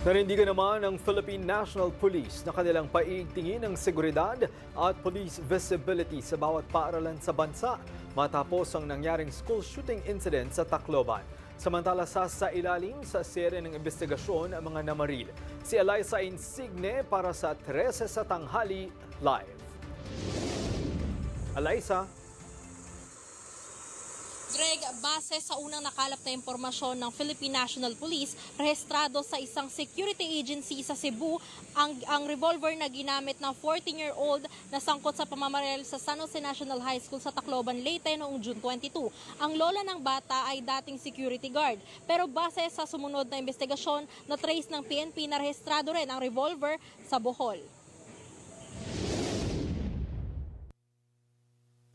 Nanindigan naman ng Philippine National Police na kanilang paigtingin ang seguridad at police visibility sa bawat paaralan sa bansa matapos ang nangyaring school shooting incident sa Tacloban. Samantala sa ilalim sa serye ng investigasyon ang mga namaril. Si Eliza Insigne para sa 13 sa tanghali live. Eliza. Greg, base sa unang nakalap na impormasyon ng Philippine National Police, rehistrado sa isang security agency sa Cebu ang revolver na ginamit ng 14-year-old na sangkot sa pamamaril sa San Jose National High School sa Tacloban, Leyte noong June 22. Ang lola ng bata ay dating security guard. Pero base sa sumunod na investigasyon, na-trace ng PNP na rehistrado rin ang revolver sa Bohol.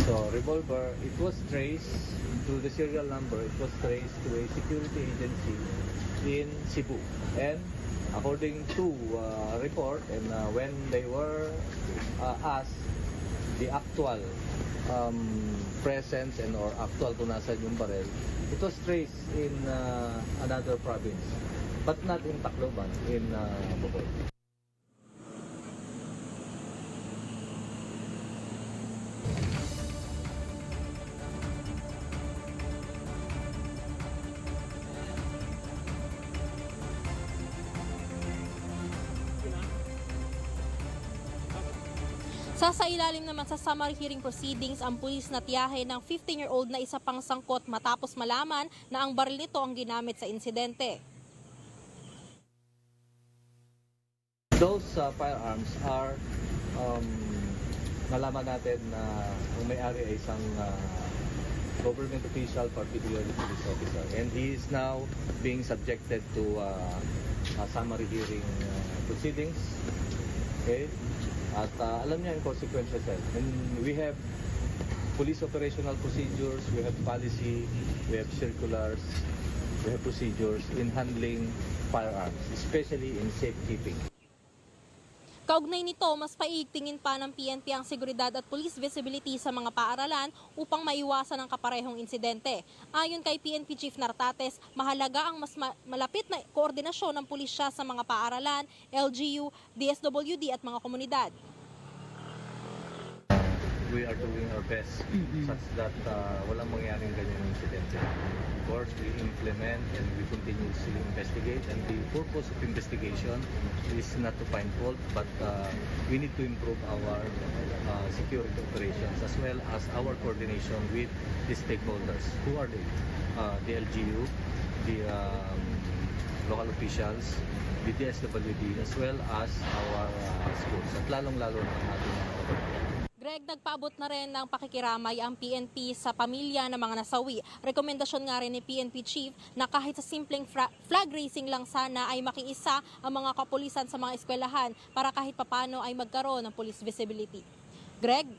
So, revolver, it was traced to the serial number, it was traced to a security agency in Cebu. And according to report, and when they were asked the actual presence and or actual kung nasan yung barrel, it was traced in another province, but not in Tacloban, in Bohol. Sasailalim naman sa summary hearing proceedings ang pulis na tiyahe ng 15-year-old na isa pang sangkot matapos malaman na ang baril nito ang ginamit sa insidente. Those firearms are nalaman natin na ang may-ari ay isang government official, particularly police officer, and he is now being subjected to summary hearing proceedings. Okay? At alam niya yung consequences. And we have police operational procedures, we have policy, we have circulars, we have procedures in handling firearms, especially in safekeeping. Kaugnay nito, mas paigtingin pa ng PNP ang seguridad at police visibility sa mga paaralan upang maiwasan ang kaparehong insidente. Ayon kay PNP Chief Nartates, mahalaga ang mas malapit na koordinasyon ng pulisya sa mga paaralan, LGU, DSWD at mga komunidad. We are doing our best such that walang mangyaring ganyan insidente. Of course, we implement and we continuously investigate, and the purpose of investigation is not to find fault, but we need to improve our security operations as well as our coordination with the stakeholders. Who are they? The LGU, the local officials, the DSWD, as well as our schools, at lalong-lalo na ang ating mga kababayan. Greg, nagpaabot na rin ng pakikiramay ang PNP sa pamilya ng mga nasawi. Rekomendasyon nga rin ni PNP Chief na kahit sa simpleng flag raising lang sana ay makiisa ang mga kapulisan sa mga eskwelahan para kahit papano ay magkaroon ng police visibility. Greg?